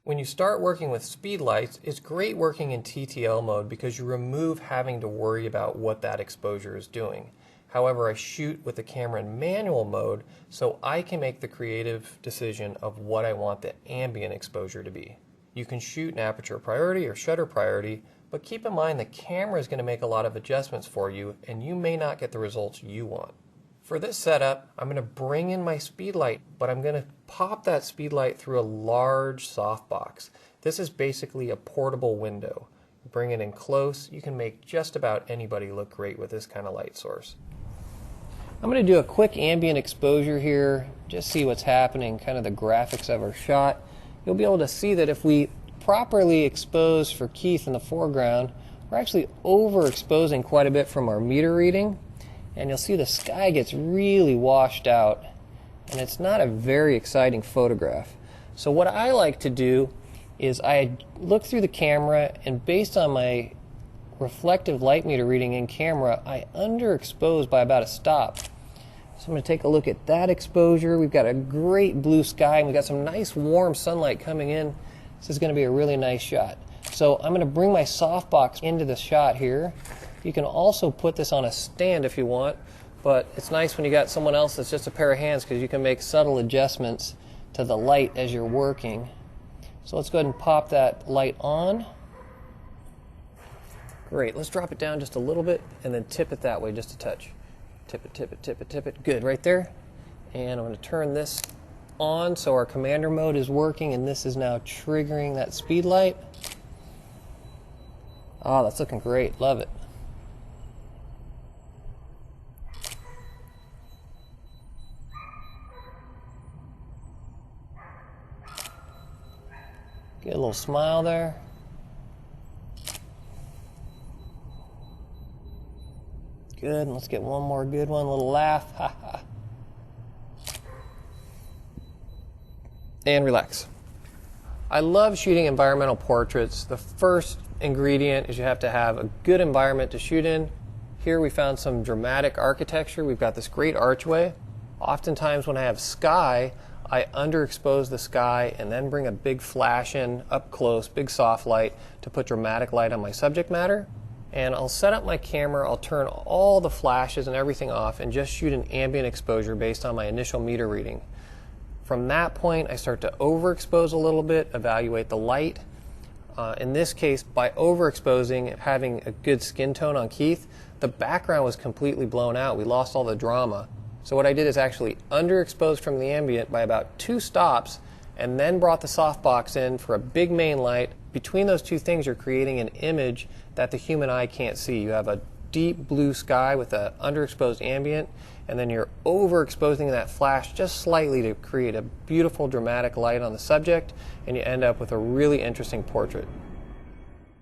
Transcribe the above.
When you start working with speed lights, it's great working in TTL mode because you remove having to worry about what that exposure is doing. However, I shoot with the camera in manual mode so I can make the creative decision of what I want the ambient exposure to be. You can shoot in aperture priority or shutter priority, but keep in mind the camera is going to make a lot of adjustments for you and you may not get the results you want. For this setup, I'm going to bring in my speedlight, but I'm going to pop that speedlight through a large softbox. This is basically a portable window. Bring it in close, you can make just about anybody look great with this kind of light source. I'm going to do a quick ambient exposure here, just see what's happening, kind of the graphics of our shot. You'll be able to see that if we properly expose for Keith in the foreground, we're actually overexposing quite a bit from our meter reading. And you'll see the sky gets really washed out, and it's not a very exciting photograph. So what I like to do is I look through the camera, and based on my reflective light meter reading in camera, I underexpose by about a stop. So I'm going to take a look at that exposure. We've got a great blue sky, and we've got some nice warm sunlight coming in. This is going to be a really nice shot. So I'm going to bring my softbox into the shot here. You can also put this on a stand if you want, but it's nice when you got someone else that's just a pair of hands because you can make subtle adjustments to the light as you're working. So let's go ahead and pop that light on. Great, let's drop it down just a little bit and then tip it that way just a touch. Tip it, tip it, tip it, tip it. Good, right there. And I'm going to turn this on so our commander mode is working, and this is now triggering that speed light. Oh, that's looking great. Love it. Get a little smile there. Good, and let's get one more good one, a little laugh. Ha ha. And relax. I love shooting environmental portraits. The first ingredient is you have to have a good environment to shoot in. Here we found some dramatic architecture. We've got this great archway. Oftentimes when I have sky, I underexpose the sky and then bring a big flash in up close, big soft light to put dramatic light on my subject matter. And I'll set up my camera, I'll turn all the flashes and everything off and just shoot an ambient exposure based on my initial meter reading. From that point, I start to overexpose a little bit, evaluate the light. In this case, by overexposing, having a good skin tone on Keith, the background was completely blown out. We lost all the drama. So what I did is actually underexposed from the ambient by about 2 stops and then brought the softbox in for a big main light. Between those two things, you're creating an image that the human eye can't see. You have a deep blue sky with an underexposed ambient, and then you're overexposing that flash just slightly to create a beautiful dramatic light on the subject, and you end up with a really interesting portrait.